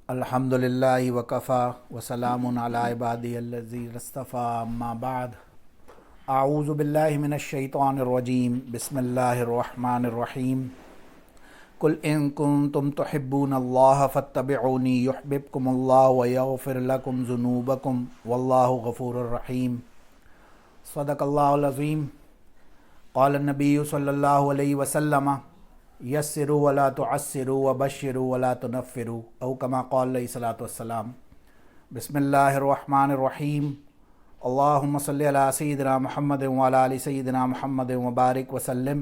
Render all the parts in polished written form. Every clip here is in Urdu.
الحمدللہ وکفا وسلام علی عبادی الذین اصطفیٰ اما بعد اعوذ باللہ من الشیطان الرجیم بسم اللہ الرحمن الرحیم قل ان کنتم تحبون اللہ فاتبعونی یحببکم اللہ ویغفر لکم ذنوبکم واللہ غفور الرحیم صدق اللہ العظیم قال النبی صلی اللہ علیہ وسلم یسروا ولا تعسروا وبشروا ولا تنفروا او کما قال علیہ الصلوۃ والسلام۔ بسم اللہ الرحمن الرحیم۔ اللہم صلی علی سیدنا محمد وعلی آل سیدنا محمد وبارک وسلم۔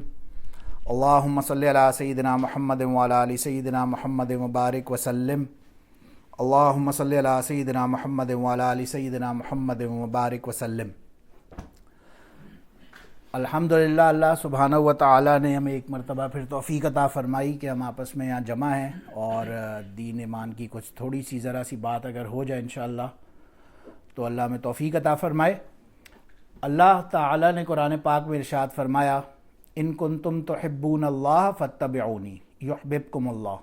اللہم صلی علی سیدنا محمد وعلی آل سیدنا محمد وبارک وسلم۔ اللہم صلی علی سیدنا محمد وعلی آل سیدنا محمد وبارک وسلم۔ الحمدللہ اللہ سبحانہ و تعالیٰ نے ہمیں ایک مرتبہ پھر توفیق عطا فرمائی کہ ہم آپس میں یہاں جمع ہیں اور دین ایمان کی کچھ تھوڑی سی ذرا سی بات اگر ہو جائے انشاءاللہ تو اللہ ہمیں توفیق عطا فرمائے۔ اللہ تعالیٰ نے قرآن پاک میں ارشاد فرمایا ان کنتم تحبون اللہ فاتبعونی یحببکم اللہ۔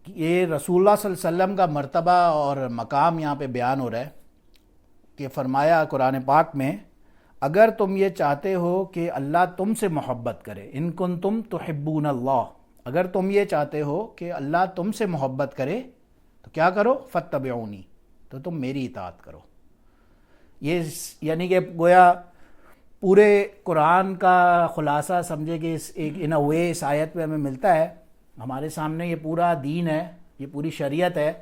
یہ رسول اللہ صلی اللہ علیہ وسلم کا مرتبہ اور مقام یہاں پہ بیان ہو رہا ہے کہ فرمایا قرآن پاک میں اگر تم یہ چاہتے ہو کہ اللہ تم سے محبت کرے، ان کنتم تحبون اللہ، اگر تم یہ چاہتے ہو کہ اللہ تم سے محبت کرے تو کیا کرو؟ فاتبعونی، تو تم میری اطاعت کرو۔ یہ یعنی کہ گویا پورے قرآن کا خلاصہ سمجھے کہ ان اے وے اس آیت میں ہمیں ملتا ہے۔ ہمارے سامنے یہ پورا دین ہے، یہ پوری شریعت ہے،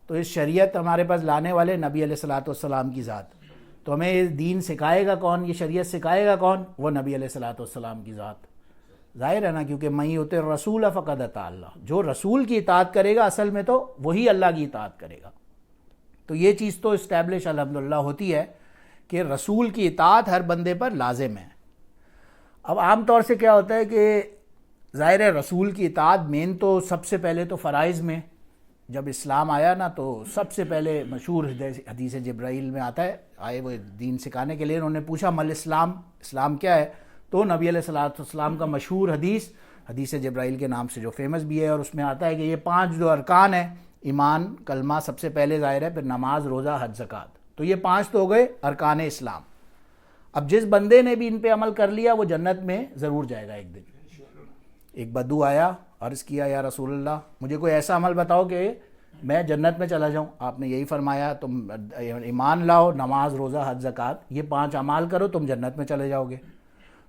تو اس شریعت ہمارے پاس لانے والے نبی علیہ الصلوۃ والسلام کی ذات، تو ہمیں یہ دین سکھائے گا کون، یہ شریعت سکھائے گا کون؟ وہ نبی علیہ الصلوۃ والسلام کی ذات۔ ظاہر ہے نا، کیونکہ من یطع الرسول فقد اطاع اللہ، جو رسول کی اطاعت کرے گا اصل میں تو وہی اللہ کی اطاعت کرے گا۔ تو یہ چیز تو اسٹیبلش الحمدللہ ہوتی ہے کہ رسول کی اطاعت ہر بندے پر لازم ہے۔ اب عام طور سے کیا ہوتا ہے کہ ظاہر ہے رسول کی اطاعت مین تو سب سے پہلے تو فرائض میں، جب اسلام آیا نا تو سب سے پہلے مشہور حدیث جبرائیل میں آتا ہے، آئے وہ دین سکھانے کے لیے، انہوں نے پوچھا مل اسلام، اسلام کیا ہے؟ تو نبی علیہ الصلوۃ والسلام کا مشہور حدیث جبرائیل کے نام سے جو فیمس بھی ہے، اور اس میں آتا ہے کہ یہ 5 جو ارکان ہیں، ایمان کلمہ سب سے پہلے ظاہر ہے، پھر نماز روزہ حج زکوٰۃ، تو یہ 5 تو ہو گئے ارکان اسلام۔ اب جس بندے نے بھی ان پہ عمل کر لیا وہ جنت میں ضرور جائے گا ایک دن۔ ایک بدو آیا، عرض کیا یا رسول اللہ مجھے کوئی ایسا عمل بتاؤ کہ میں جنت میں چلا جاؤں۔ آپ نے یہی فرمایا تم ایمان لاؤ، نماز روزہ حج زکوٰۃ، یہ 5 اعمال کرو تم جنت میں چلے جاؤ گے۔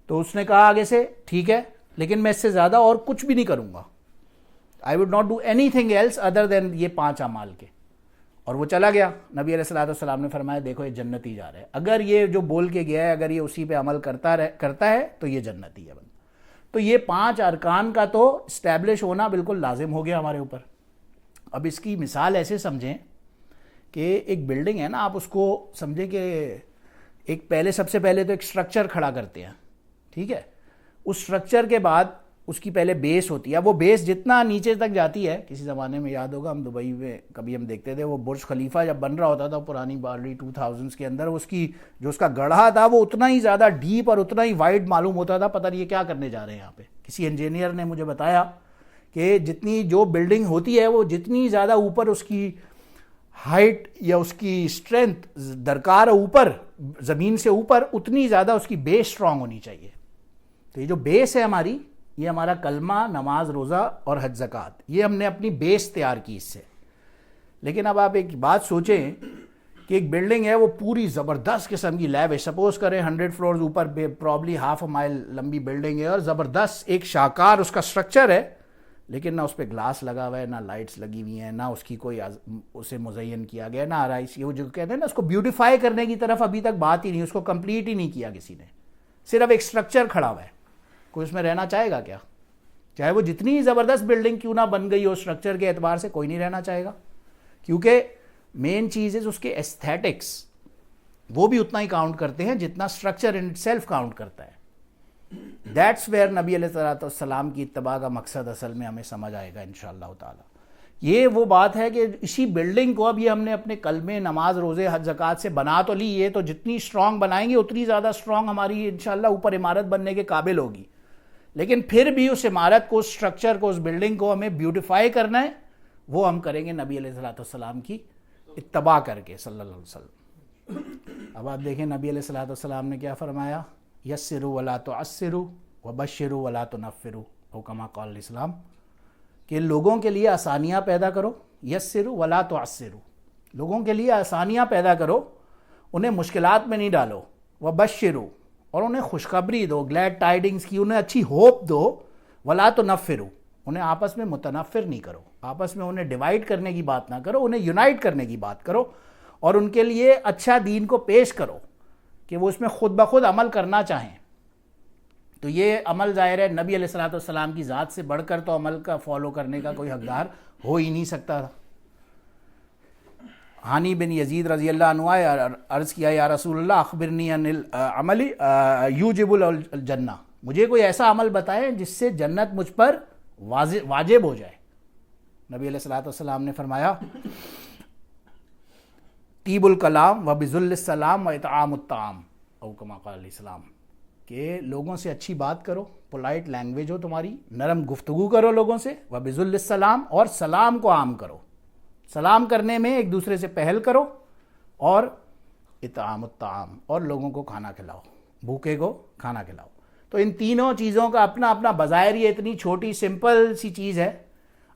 تو اس نے کہا آگے سے ٹھیک ہے، لیکن میں اس سے زیادہ اور کچھ بھی نہیں کروں گا، I would not do anything else other than یہ 5 اعمال کے، اور وہ چلا گیا۔ نبی علیہ الصلوۃ والسلام نے فرمایا دیکھو یہ جنتی جا رہا ہے، اگر یہ جو بول کے گیا ہے اگر یہ اسی پہ عمل کرتا ہے تو یہ جنتی ہے بندہ۔ تو یہ 5 ارکان کا تو اسٹیبلش ہونا بالکل لازم ہو گیا ہمارے اوپر۔ اب اس کی مثال ایسے سمجھیں کہ ایک بلڈنگ ہے نا، آپ اس کو سمجھیں کہ سب سے پہلے تو ایک سٹرکچر کھڑا کرتے ہیں، ٹھیک ہے؟ اس سٹرکچر کے بعد اس کی پہلے بیس ہوتی ہے۔ وہ بیس جتنا نیچے تک جاتی ہے، کسی زمانے میں یاد ہوگا ہم دبئی میں کبھی ہم دیکھتے تھے، وہ برج خلیفہ جب بن رہا ہوتا تھا پرانی ارلی 2000s کے اندر، اس کا گڑھا تھا وہ اتنا ہی زیادہ ڈیپ اور اتنا ہی وائڈ معلوم ہوتا تھا، پتہ نہیں یہ کیا کرنے جا رہے ہیں یہاں پہ۔ کسی انجینئر نے مجھے بتایا کہ جتنی جو بلڈنگ ہوتی ہے وہ جتنی زیادہ اوپر اس کی ہائٹ یا اس کی اسٹرینتھ درکار ہے اوپر زمین سے اوپر، اتنی زیادہ اس کی بیس اسٹرانگ ہونی چاہیے۔ تو یہ جو بیس ہے ہماری، یہ ہمارا کلمہ، نماز روزہ اور حج زکوٰۃ، یہ ہم نے اپنی بیس تیار کی اس سے۔ لیکن اب آپ ایک بات سوچیں کہ ایک بلڈنگ ہے وہ پوری زبردست قسم کی لیب ہے، سپوز کریں 100 فلورز اوپر پرابلی ½ مائل لمبی بلڈنگ ہے اور زبردست ایک شاہکار اس کا سٹرکچر ہے، لیکن نہ اس پہ گلاس لگا ہوا ہے، نہ لائٹس لگی ہوئی ہیں، نہ اس کی کوئی اسے مزین کیا گیا، نہ آرائش، وہ جو کہتے ہیں نا اس کو بیوٹیفائی کرنے کی طرف ابھی تک بات ہی نہیں، اس کو کمپلیٹ ہی نہیں کیا کسی نے، صرف ایک سٹرکچر کھڑا ہوا ہے۔ کوئی اس میں رہنا چاہے گا کیا؟ چاہے وہ جتنی زبردست بلڈنگ کیوں نہ بن گئی ہو، سٹرکچر کے اعتبار سے کوئی نہیں رہنا چاہے گا، کیونکہ مین چیز ہے اس کے ایستھیٹکس، وہ بھی اتنا ہی کاؤنٹ کرتے ہیں جتنا سٹرکچر ان سیلف کاؤنٹ کرتا ہے۔ دیٹس ویئر نبی علیہ الصلوۃ والسلام کی اتباع کا مقصد اصل میں ہمیں سمجھ آئے گا انشاءاللہ تعالی۔ یہ وہ بات ہے کہ اسی بلڈنگ کو اب یہ ہم نے اپنے کلمے، نماز، روزے، حج زکوٰۃ سے بنا تو لی، یہ تو جتنی اسٹرانگ بنائیں گے اتنی زیادہ اسٹرانگ ہماری انشاءاللہ اوپر عمارت بننے کے قابل ہوگی، لیکن پھر بھی اس عمارت کو، اس اسٹرکچر کو، اس بلڈنگ کو ہمیں بیوٹیفائی کرنا ہے، وہ ہم کریں گے نبی علیہ الصلوۃ والسلام کی اتباع کر کے صلی اللہ علیہ وسلم۔ اب آپ دیکھیں نبی علیہ الصلوۃ والسلام نے کیا فرمایا، یسروا ولا تعسروا وبشروا ولا تنفروا، او کما قال الاسلام، کہ لوگوں کے لیے آسانیاں پیدا کرو، یسروا ولا تعسروا، لوگوں کے لیے آسانیاں پیدا کرو، انہیں مشکلات میں نہیں ڈالو، وبشروا، اور انہیں خوشخبری دو، گلیڈ ٹائیڈنگز کی، انہیں اچھی ہوپ دو، ولا تنفروا، انہیں آپس میں متنفر نہیں کرو، آپس میں انہیں ڈیوائیڈ کرنے کی بات نہ کرو، انہیں یونائٹ کرنے کی بات کرو، اور ان کے لیے اچھا دین کو پیش کرو کہ وہ اس میں خود بخود عمل کرنا چاہیں۔ تو یہ عمل ظاہر ہے نبی علیہ الصلوۃ والسلام کی ذات سے بڑھ کر تو عمل کا فالو کرنے کا کوئی حقدار ہو ہی نہیں سکتا تھا۔ ہانی بن یزید رضی اللہ عنہ عرض کیا، یا رسول اللہ اخبرنی عن العمل یوجب الجنہ، مجھے کوئی ایسا عمل بتائیں جس سے جنت مجھ پر واجب ہو جائے۔ نبی علیہ الصلوۃ والسلام نے فرمایا، طیب الکلام و بذل السلام و اطعام الطعام، او کما قال الاسلام، کہ لوگوں سے اچھی بات کرو، پولائٹ لینگویج ہو تمہاری، نرم گفتگو کرو لوگوں سے، و بذل السلام، اور سلام کو عام کرو، سلام کرنے میں ایک دوسرے سے پہل کرو، اور اطعام الطعام، اور لوگوں کو کھانا کھلاؤ، بھوکے کو کھانا کھلاؤ۔ تو ان تینوں چیزوں کا اپنا اپنا بظاہر یہ اتنی چھوٹی سمپل سی چیز ہے،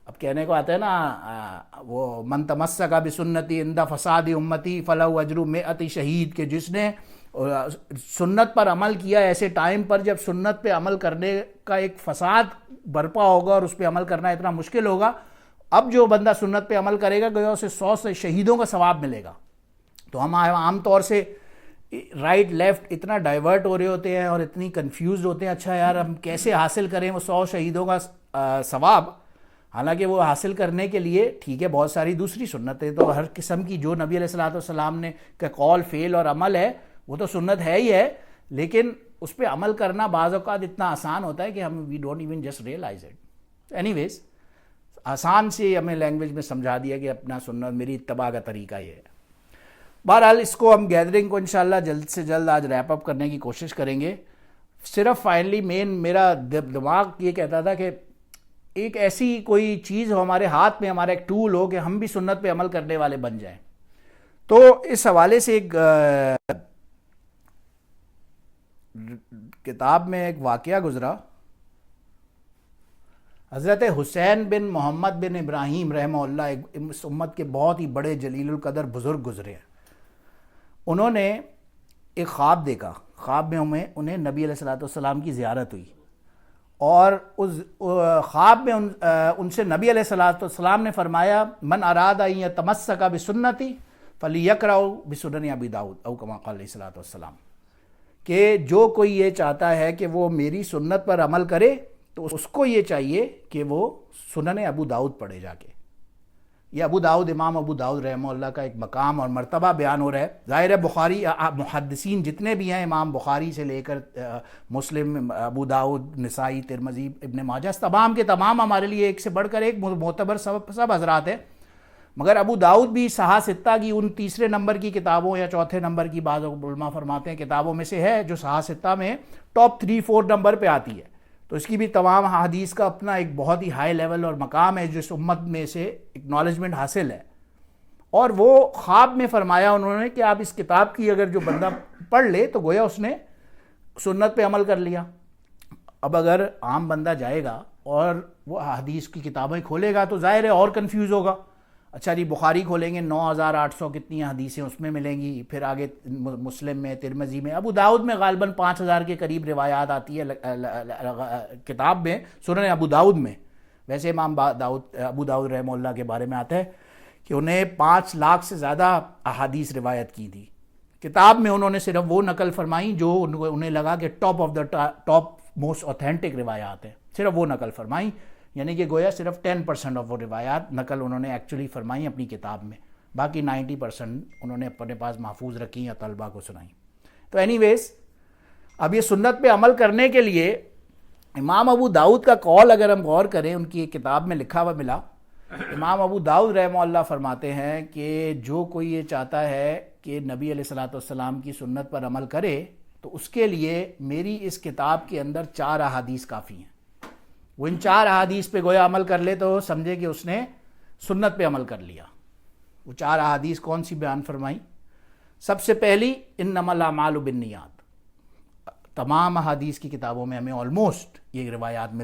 اب کہنے کو آتا ہے نا وہ من تمسک بسنتی عند فساد امتی فلہ اجر مئۃ شہید، کہ جس نے سنت پر عمل کیا ایسے ٹائم پر جب سنت پہ عمل کرنے کا ایک فساد برپا ہوگا اور اس پہ عمل کرنا اتنا مشکل ہوگا، اب جو بندہ سنت پہ عمل کرے گا گویا اسے 100 سے شہیدوں کا ثواب ملے گا۔ تو ہم عام طور سے رائٹ لیفٹ اتنا ڈائیورٹ ہو رہے ہوتے ہیں اور اتنی کنفیوزڈ ہوتے ہیں، اچھا یار ہم کیسے حاصل کریں وہ 100 شہیدوں کا ثواب، حالانکہ وہ حاصل کرنے کے لیے ٹھیک ہے بہت ساری دوسری سنتیں، تو ہر قسم کی جو نبی علیہ الصلوۃ والسلام نے کا قول فعل اور عمل ہے وہ تو سنت ہے ہی ہے، لیکن اس پہ عمل کرنا بعض اوقات اتنا آسان ہوتا ہے کہ ہم we don't even just realize it. Anyways آسان سے ہمیں لینگویج میں سمجھا دیا کہ اپنا سنت میری اتباع کا طریقہ یہ ہے۔ بہرحال اس کو ہم گیدرنگ کو انشاءاللہ جلد سے جلد آج ریپ اپ کرنے کی کوشش کریں گے۔ صرف فائنلی میرا دماغ یہ کہتا تھا کہ ایک ایسی کوئی چیز ہو ہمارے ہاتھ میں، ہمارا ایک ٹول ہو کہ ہم بھی سنت پہ عمل کرنے والے بن جائیں۔ تو اس حوالے سے ایک کتاب میں ایک واقعہ گزرا، حضرت حسین بن محمد بن ابراہیم رحمہ اللہ اس امت کے بہت ہی بڑے جلیل القدر بزرگ گزرے ہیں۔ انہوں نے ایک خواب دیکھا، خواب میں انہیں نبی علیہ الصلوۃ والسلام کی زیارت ہوئی، اور اس خواب میں ان سے نبی علیہ الصلوۃ والسلام نے فرمایا، من اراد ان یتمسک بسنتی فلیقرأ بسنن ابی داؤد، او کما قال علیہ الصلوۃ والسلام، کہ جو کوئی یہ چاہتا ہے کہ وہ میری سنت پر عمل کرے تو اس کو یہ چاہیے کہ وہ سنن ابو داؤد پڑھے جا کے۔ یہ ابو داؤد، امام ابو داؤد رحمہ اللہ کا ایک مقام اور مرتبہ بیان ہو رہا ہے۔ ظاہر ہے بخاری محدثین جتنے بھی ہیں، امام بخاری سے لے کر مسلم، ابو داؤد، نسائی، ترمذی، ابن ماجہ، تمام کے تمام ہمارے لیے ایک سے بڑھ کر ایک معتبر سب حضرات ہیں، مگر ابو داؤد بھی صحاح ستہ کی ان تیسرے نمبر کی کتابوں یا چوتھے نمبر کی بعض علماء فرماتے ہیں کتابوں میں سے ہے جو صحاح ستہ میں ٹاپ 3-4 نمبر پہ آتی ہے۔ تو اس کی بھی تمام حدیث کا اپنا ایک بہت ہی ہائی لیول اور مقام ہے جو اس امت میں سے اکنالجمنٹ حاصل ہے۔ اور وہ خواب میں فرمایا انہوں نے کہ آپ اس کتاب کی اگر جو بندہ پڑھ لے تو گویا اس نے سنت پہ عمل کر لیا۔ اب اگر عام بندہ جائے گا اور وہ حدیث کی کتابیں کھولے گا تو ظاہر ہے اور کنفیوز ہوگا، اچھا جی بخاری کھولیں گے 9800 کتنی حدیثیں اس میں ملیں گی، پھر آگے مسلم میں، ترمذی میں، ابو داؤد میں غالباً 5000 کے قریب روایات آتی ہے کتاب میں، سنن ابو داؤد میں۔ ویسے امام ابو داؤد رحمہ اللہ کے بارے میں آتا ہے کہ انہیں 5 لاکھ سے زیادہ احادیث روایت کی تھی۔ کتاب میں انہوں نے صرف وہ نقل فرمائی جو انہیں لگا کہ ٹاپ موسٹ اوتھینٹک روایات ہیں، صرف وہ نقل فرمائی، یعنی کہ گویا صرف 10% آف وہ روایات نقل انہوں نے ایکچولی فرمائی اپنی کتاب میں، باقی 90% انہوں نے اپنے پاس محفوظ رکھی یا طلبہ کو سنائی۔ تو اینی ویز اب یہ سنت پہ عمل کرنے کے لیے امام ابو داؤد کا قول اگر ہم غور کریں، ان کی ایک کتاب میں لکھا ہوا ملا، امام ابو داؤد رحمہ اللہ فرماتے ہیں کہ جو کوئی یہ چاہتا ہے کہ نبی علیہ الصلوۃ والسلام کی سنت پر عمل کرے تو اس کے لیے میری اس کتاب کے اندر 4 احادیث کافی ہیں۔ وہ ان 4 احادیث پہ گویا عمل کر لے تو سمجھے کہ اس نے سنت پہ عمل کر لیا. وہ 4 احادیث کون سی بیان فرمائی؟ سب سے پہلی انما الاعمال بالنیات. تمام احادیث کی کتابوں میں ہمیں آلموسٹ یہ روایات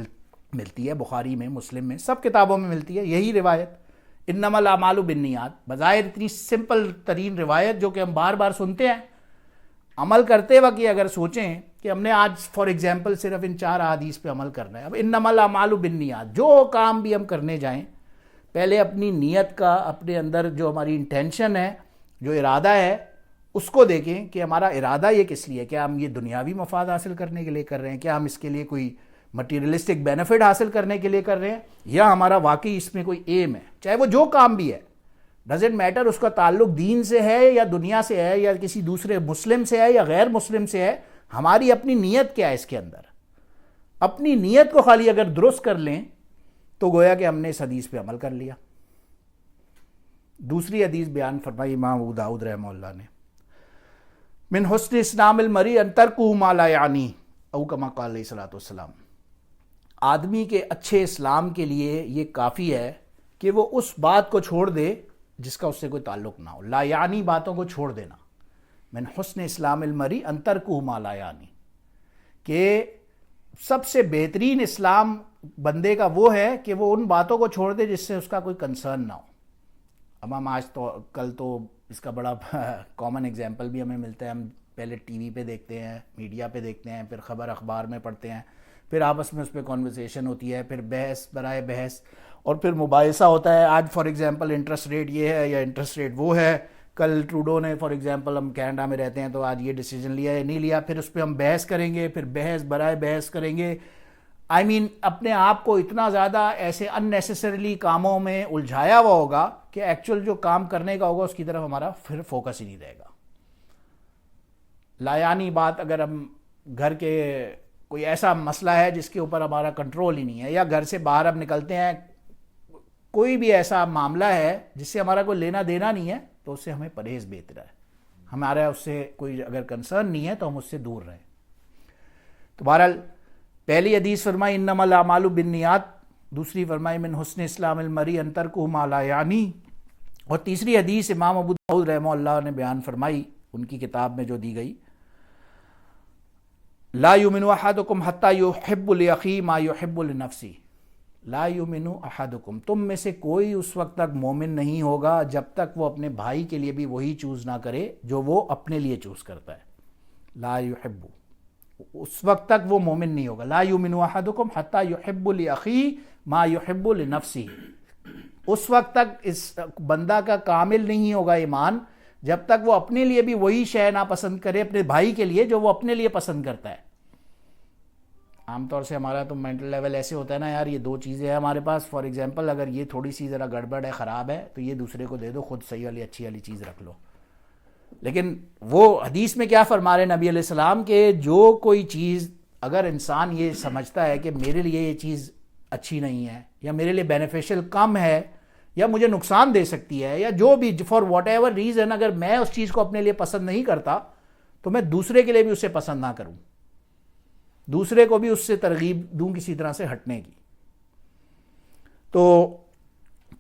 ملتی ہے، بخاری میں، مسلم میں، سب کتابوں میں ملتی ہے یہی روایت، انما الاعمال بالنیات. بظاہر اتنی سمپل ترین روایت جو کہ ہم بار بار سنتے ہیں، عمل کرتے وقت یہ اگر سوچیں کہ ہم نے آج فار ایگزامپل صرف ان 4 احادیث پہ عمل کرنا ہے. اب انما الاعمال بالنیات، جو کام بھی ہم کرنے جائیں پہلے اپنی نیت کا، اپنے اندر جو ہماری انٹینشن ہے، جو ارادہ ہے، اس کو دیکھیں کہ ہمارا ارادہ یہ کس لیے ہے. کیا ہم یہ دنیاوی مفاد حاصل کرنے کے لیے کر رہے ہیں؟ کیا ہم اس کے لیے کوئی مٹیریلسٹک بینیفٹ حاصل کرنے کے لیے کر رہے ہیں؟ یا ہمارا واقعی اس میں کوئی ایم ہے؟ چاہے وہ جو کام بھی ہے، ڈزنٹ میٹر اس کا تعلق دین سے ہے یا دنیا سے ہے یا کسی دوسرے مسلم سے ہے یا غیر مسلم سے ہے، ہماری اپنی نیت کیا ہے اس کے اندر. اپنی نیت کو خالی اگر درست کر لیں تو گویا کہ ہم نے اس حدیث پہ عمل کر لیا. دوسری حدیث بیان فرمائی امام ابو داؤد رحمہ اللہ نے، من حسن اسلام المرء ان ترکہ ما لا یعنی او کما قال علیہ الصلوۃ والسلام. آدمی کے اچھے اسلام کے لیے یہ کافی ہے کہ وہ اس بات کو چھوڑ دے جس کا اس سے کوئی تعلق نہ ہو. لا یعنی باتوں کو چھوڑ دینا. من حسن اسلام المرء ان ترکہ ما لا یعنی، کہ سب سے بہترین اسلام بندے کا وہ ہے کہ وہ ان باتوں کو چھوڑ دے جس سے اس کا کوئی کنسرن نہ ہو. اب ہم آج تو کل تو اس کا بڑا کامن ایگزامپل بھی ہمیں ملتا ہے. ہم پہلے ٹی وی پہ دیکھتے ہیں، میڈیا پہ دیکھتے ہیں، پھر خبر اخبار میں پڑھتے ہیں، پھر آپس میں اس پہ کنورسیشن ہوتی ہے، پھر بحث برائے بحث، اور پھر مباحثہ ہوتا ہے. آج فار ایگزامپل انٹرسٹ ریٹ یہ ہے یا انٹرسٹ ریٹ وہ ہے. کل ٹروڈو نے فار ایگزامپل، ہم کینیڈا میں رہتے ہیں تو آج یہ ڈیسیجن لیا یا نہیں لیا، پھر اس پہ ہم بحث کریں گے، پھر بحث برائے بحث کریں گے. اپنے آپ کو اتنا زیادہ ایسے ان نیسیسریلی کاموں میں الجھایا ہوا ہوگا کہ ایکچوئل جو کام کرنے کا ہوگا اس کی طرف ہمارا پھر فوکس ہی نہیں رہے گا. لایانی بات، اگر ہم گھر کے کوئی ایسا مسئلہ ہے جس کے اوپر ہمارا کنٹرول ہی نہیں ہے، یا گھر سے باہر ہم نکلتے ہیں، کوئی بھی ایسا معاملہ ہے جس سے ہمارا کوئی لینا دینا نہیں ہے، تو اس سے ہمیں پرہیز بہتر ہے. ہمارا اس سے کوئی اگر کنسرن نہیں ہے تو ہم اس سے دور رہیں. تو بہرحال پہلی حدیث فرمائی انما الاعمال بالنیات، دوسری فرمائی من حسن اسلام المرء ان ترکہ ما لا یعنی، اور تیسری حدیث امام ابو داؤد رحمہ اللہ نے بیان فرمائی ان کی کتاب میں جو دی گئی، لا یؤمن احدکم حتی یحب لاخیہ ما یحب لنفسہ. لا یؤمن احدکم، تم میں سے کوئی اس وقت تک مومن نہیں ہوگا جب تک وہ اپنے بھائی کے لیے بھی وہی چوز نہ کرے جو وہ اپنے لیے چوز کرتا ہے. لا یحب، اس وقت تک وہ مومن نہیں ہوگا. لا یؤمن احدکم حتی یحب لاخیہ ما یحب لنفسہ. اس وقت تک اس بندہ کا کامل نہیں ہوگا ایمان جب تک وہ اپنے لیے بھی وہی شے نہ پسند کرے اپنے بھائی کے لیے جو وہ اپنے لیے پسند کرتا ہے. عام طور سے ہمارا تو مینٹل لیول ایسے ہوتا ہے نا، یار یہ 2 چیزیں ہیں ہمارے پاس، فار ایگزامپل اگر یہ تھوڑی سی ذرا گڑبڑ ہے، خراب ہے، تو یہ دوسرے کو دے دو، خود صحیح والی اچھی والی چیز رکھ لو. لیکن وہ حدیث میں کیا فرما رہے نبی علیہ السلام کہ جو کوئی چیز اگر انسان یہ سمجھتا ہے کہ میرے لیے یہ چیز اچھی نہیں ہے یا میرے لیے بینیفیشل کم ہے یا مجھے نقصان دے سکتی ہے یا جو بھی فار واٹ ایور ریزن، اگر میں اس چیز کو اپنے لیے پسند نہیں کرتا تو میں دوسرے کے لیے بھی اسے پسند نہ کروں، دوسرے کو بھی اس سے ترغیب دوں کسی طرح سے ہٹنے کی. تو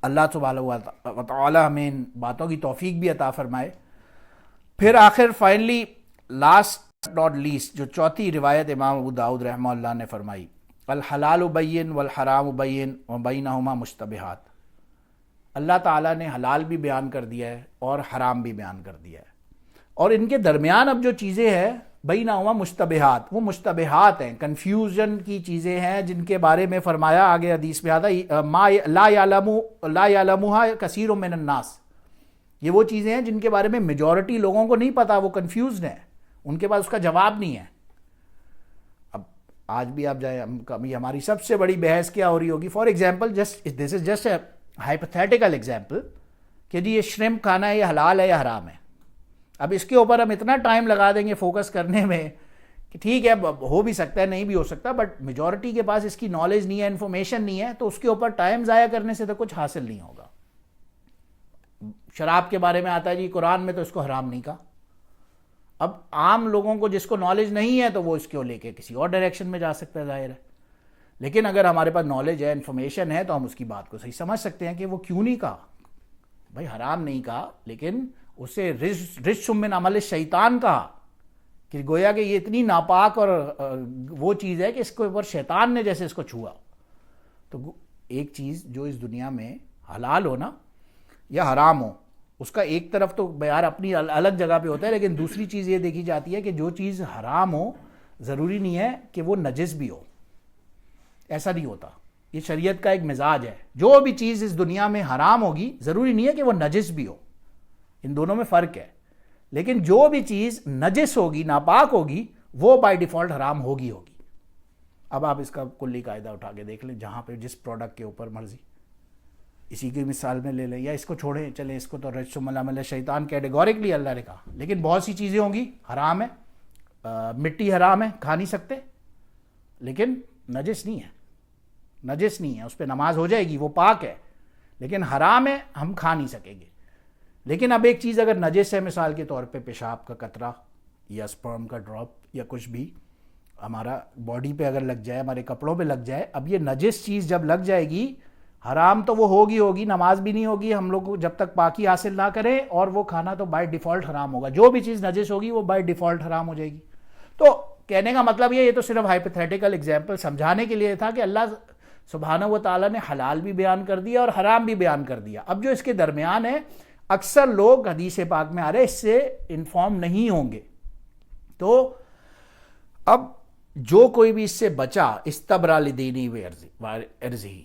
اللہ سبحانہ و تعالی ہمیں ان باتوں کی توفیق بھی عطا فرمائے. پھر آخر فائنلی لاسٹ ناٹ لیسٹ جو چوتھی روایت امام ابو داؤد رحمہ اللہ نے فرمائی، الحلال بین والحرام بین وبینہما مشتبہات. اللہ تعالیٰ نے حلال بھی بیان کر دیا ہے اور حرام بھی بیان کر دیا ہے، اور ان کے درمیان اب جو چیزیں ہیں بینہما مشتبہات، وہ مشتبہات ہیں، کنفیوژن کی چیزیں ہیں جن کے بارے میں فرمایا آگے حدیث میں آتا ما لا یعلمھا کثیر من الناس. یہ وہ چیزیں ہیں جن کے بارے میں میجورٹی لوگوں کو نہیں پتا، وہ کنفیوزڈ ہیں، ان کے پاس اس کا جواب نہیں ہے. اب آج بھی آپ جائیں، ہماری سب سے بڑی بحث کیا ہو رہی ہوگی، for example this is just a hypothetical example کہ جی یہ شرمپ کھانا ہے، یہ حلال ہے یا حرام ہے. اب اس کے اوپر ہم اتنا ٹائم لگا دیں گے فوکس کرنے میں کہ ٹھیک ہے ہو بھی سکتا ہے نہیں بھی ہو سکتا، بٹ میجورٹی کے پاس اس کی نالج نہیں ہے، انفارمیشن نہیں ہے، تو اس کے اوپر ٹائم ضائع کرنے سے تو کچھ حاصل نہیں ہوگا. شراب کے بارے میں آتا ہے جی قرآن میں تو اس کو حرام نہیں کہا. اب عام لوگوں کو جس کو نالج نہیں ہے تو وہ اس کو لے کے کسی اور ڈائریکشن میں جا سکتا ہے، ظاہر ہے. لیکن اگر ہمارے پاس نالج ہے، انفارمیشن ہے، تو ہم اس کی بات کو صحیح سمجھ سکتے ہیں کہ وہ کیوں نہیں کہا. بھائی حرام نہیں کہا، لیکن اسے رجس من عمل شیطان کہا، کہ گویا کہ یہ اتنی ناپاک اور وہ چیز ہے کہ اس کے اوپر شیطان نے جیسے اس کو چھوا. تو ایک چیز جو اس دنیا میں حلال ہو نا یا حرام ہو، اس کا ایک طرف تو بیان اپنی الگ جگہ پہ ہوتا ہے، لیکن دوسری چیز یہ دیکھی جاتی ہے کہ جو چیز حرام ہو ضروری نہیں ہے کہ وہ نجس بھی ہو. ایسا نہیں ہوتا. یہ شریعت کا ایک مزاج ہے. جو بھی چیز اس دنیا میں حرام ہوگی ضروری نہیں ہے کہ وہ نجس بھی ہو. ان دونوں میں فرق ہے. لیکن جو بھی چیز نجس ہوگی، ناپاک ہوگی، وہ بائی ڈیفالٹ حرام ہوگی. اب آپ اس کا کلی قاعدہ اٹھا کے دیکھ لیں، جہاں پہ جس پروڈکٹ کے اوپر مرضی، اسی کی مثال میں لے لیں یا اس کو چھوڑیں، چلیں اس کو تو رجس من عمل شیطان کیٹیگورکلی اللہ نے کہا. لیکن بہت سی چیزیں ہوں گی حرام ہے، مٹی حرام ہے، کھا نہیں سکتے، لیکن نجس نہیں ہے. نجس نہیں ہے، اس پہ نماز ہو جائے گی، وہ پاک ہے، لیکن حرام ہے، ہم کھا نہیں سکیں گے. لیکن اب ایک چیز اگر نجس ہے، مثال کے طور پہ پیشاب کا قطرہ یا سپرم کا ڈراپ یا کچھ بھی ہمارا باڈی پہ اگر لگ جائے، ہمارے کپڑوں پہ لگ جائے، اب یہ نجس چیز جب لگ جائے گی، حرام تو وہ ہوگی، نماز بھی نہیں ہوگی ہم لوگ جب تک پاکی حاصل نہ کریں، اور وہ کھانا تو بائی ڈیفالٹ حرام ہوگا. جو بھی چیز نجس ہوگی وہ بائی ڈیفالٹ حرام ہو جائے گی. تو کہنے کا مطلب یہ تو صرف ہائپوتھیٹیکل ایگزامپل سمجھانے کے لیے تھا کہ اللہ سبحانہ و تعالیٰ نے حلال بھی بیان کر دیا اور حرام بھی بیان کر دیا. اب جو اس کے درمیان ہے، اکثر لوگ حدیث پاک میں آ رہے اس سے انفارم نہیں ہوں گے. تو اب جو کوئی بھی اس سے بچا، استبرا لدینی و ارضی،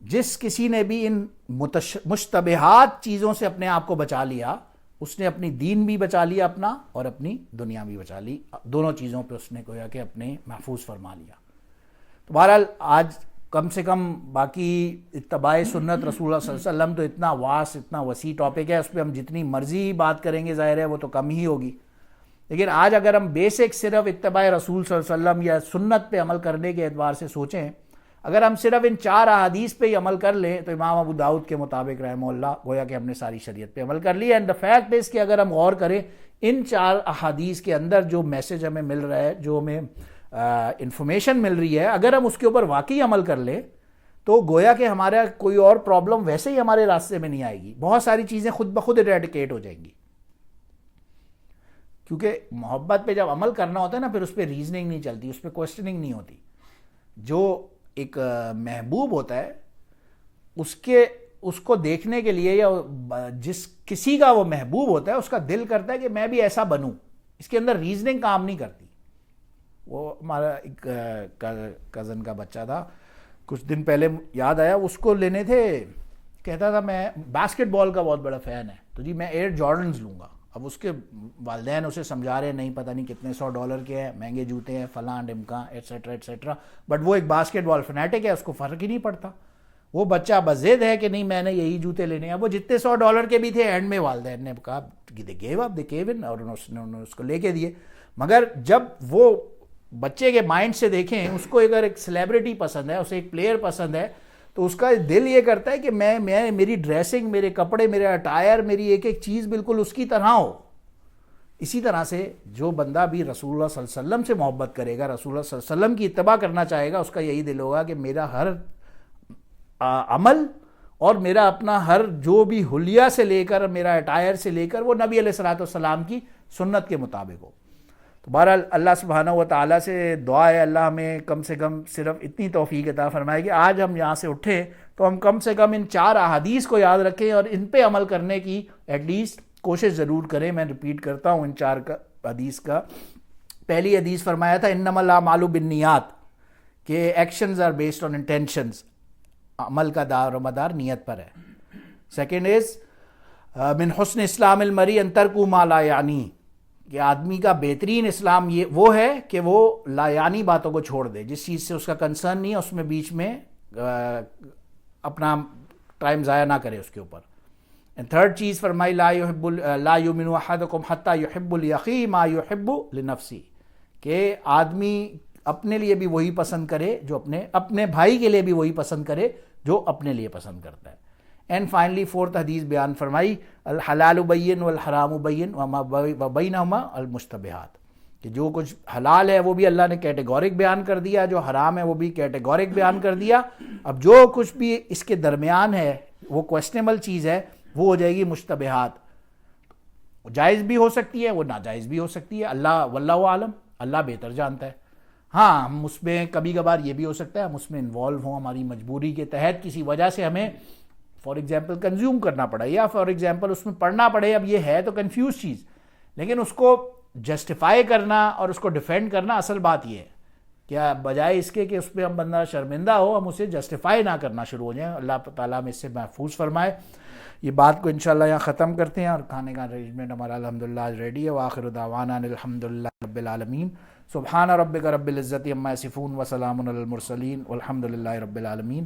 جس کسی نے بھی ان مشتبہات چیزوں سے اپنے آپ کو بچا لیا، اس نے اپنی دین بھی بچا لیا اپنا، اور اپنی دنیا بھی بچا لی. دونوں چیزوں پہ اس نے گویا کہ اپنے محفوظ فرما لیا. تو بہرحال آج کم سے کم باقی اتباع سنت رسول اللہ صلی اللہ علیہ وسلم تو اتنا واسع، اتنا وسیع ٹاپک ہے، اس پہ ہم جتنی مرضی بات کریں گے ظاہر ہے وہ تو کم ہی ہوگی. لیکن آج اگر ہم بیسک صرف اتباع رسول صلی اللہ علیہ وسلم یا سنت پہ عمل کرنے کے اعتبار سے سوچیں، اگر ہم صرف ان 4 احادیث پہ ہی عمل کر لیں تو امام ابو داؤد کے مطابق رحمہ اللہ گویا کہ ہم نے ساری شریعت پہ عمل کر لی. اینڈ دا فیکٹ از کہ اگر ہم غور کریں ان 4 احادیث کے اندر جو میسج ہمیں مل رہا ہے، جو ہمیں انفارمیشن مل رہی ہے، اگر ہم اس کے اوپر واقعی عمل کر لیں تو گویا کہ ہمارا کوئی اور پرابلم ویسے ہی ہمارے راستے میں نہیں آئے گی. بہت ساری چیزیں خود بخود ایریڈیکیٹ ہو جائیں گی. کیونکہ محبت پہ جب عمل کرنا ہوتا ہے نا، پھر اس پہ ریزننگ نہیں چلتی، اس پہ کوسچننگ نہیں ہوتی. جو ایک محبوب ہوتا ہے، اس کو دیکھنے کے لیے، یا جس کسی کا وہ محبوب ہوتا ہے، اس کا دل کرتا ہے کہ میں بھی ایسا بنوں. اس کے اندر ریزننگ کام نہیں کرتی. وہ ہمارا ایک کزن کا بچہ تھا، کچھ دن پہلے یاد آیا، اس کو لینے تھے، کہتا تھا میں باسکٹ بال کا بہت بڑا فین ہے، تو جی میں ایئر جارڈنز لوں گا. اب اس کے والدین اسے سمجھا رہے ہیں نہیں پتہ نہیں کتنے $100 کے ہیں، مہنگے جوتے ہیں، فلاں ڈمکاں ایٹسیٹرا ایٹسیٹرا، بٹ وہ ایک باسکٹ بال فنیٹک ہے، اس کو فرق ہی نہیں پڑتا. وہ بچہ بضد ہے کہ نہیں میں نے یہی جوتے لینے ہیں. اب وہ جتنے $100 کے بھی تھے، اینڈ میں والدین نے کہا دے گیو اپ، دے گیو ان، اور انہوں نے اس کو لے کے دیے. مگر جب وہ بچے کے مائنڈ سے دیکھیں، اس کو اگر ایک سیلیبریٹی پسند ہے، اسے ایک پلیئر پسند ہے، تو اس کا دل یہ کرتا ہے کہ میں میری ڈریسنگ، میرے کپڑے، میرا اٹائر، میری ایک ایک چیز بالکل اس کی طرح ہو. اسی طرح سے جو بندہ بھی رسول اللہ صلی اللہ علیہ وسلم سے محبت کرے گا، رسول اللہ صلی اللہ علیہ وسلم کی اتباع کرنا چاہے گا، اس کا یہی دل ہوگا کہ میرا ہر عمل اور میرا اپنا ہر جو بھی حلیہ سے لے کر، میرا اٹائر سے لے کر، وہ نبی علیہ الصلوۃ والسلام کی سنت کے مطابق ہو. تو بہرحال اللہ سبحانہ و تعالیٰ سے دعا ہے اللہ ہمیں کم سے کم صرف اتنی توفیق عطا فرمائے کہ آج ہم یہاں سے اٹھیں تو ہم کم سے کم ان 4 احادیث کو یاد رکھیں اور ان پہ عمل کرنے کی ایٹ لیسٹ کوشش ضرور کریں. میں ریپیٹ کرتا ہوں ان 4 حدیث کا. پہلی حدیث فرمایا تھا انما الاعمال بالنیات، کہ actions are based on intentions, عمل کا دار و مدار نیت پر ہے. سیکنڈ از من حسن اسلام المرء ان ترکہ ما لا یعنی، کہ آدمی کا بہترین اسلام یہ وہ ہے کہ وہ لا یعنی باتوں کو چھوڑ دے، جس چیز سے اس کا کنسرن نہیں ہے اس میں بیچ میں اپنا ٹائم ضائع نہ کرے اس کے اوپر. تھرڈ چیز فرمائی لا یؤمن احدکم حتی یحب لاخیہ ما یحب لنفسہ، کہ آدمی اپنے لیے بھی وہی پسند کرے جو اپنے بھائی کے لیے بھی وہی پسند کرے جو اپنے لیے پسند کرتا ہے. اینڈ فائنلی 4th حدیث بیان فرمائی الحلال بین والحرام بین وما بینہما المشتبہات، کہ جو کچھ حلال ہے وہ بھی اللہ نے کیٹیگورک بیان کر دیا، جو حرام ہے وہ بھی کیٹیگورک بیان کر دیا. اب جو کچھ بھی اس کے درمیان ہے وہ کویسچنیبل چیز ہے، وہ ہو جائے گی مشتبہات. جائز بھی ہو سکتی ہے، وہ ناجائز بھی ہو سکتی ہے. اللہ واللہ عالم، اللہ بہتر جانتا ہے. ہاں ہم اس میں کبھی کبھار یہ بھی ہو سکتا ہے ہم اس میں انوالو ہوں، ہماری مجبوری کے تحت کسی وجہ سے ہمیں فار ایگزامپل کنزیوم کرنا پڑا، یا فار ایگزامپل اس میں پڑھنا پڑے. اب یہ ہے تو کنفیوز چیز، لیکن اس کو جسٹیفائی کرنا اور اس کو ڈیفینڈ کرنا اصل بات یہ ہے. کیا بجائے اس کے کہ اس پہ ہم بندہ شرمندہ ہو، ہم اسے جسٹیفائی نہ کرنا شروع ہو جائیں. اللہ تعالیٰ ہمیں اس سے محفوظ فرمائے. یہ بات کو انشاءاللہ یہاں ختم کرتے ہیں، اور کھانے کا ارینجمنٹ ہمارا الحمدللہ آج ریڈی ہے. وآخر دعوانا الحمدللہ رب العالمین. سبحان ربک رب العزت عما یصفون وسلام علی المرسلین والحمدللہ رب العالمین.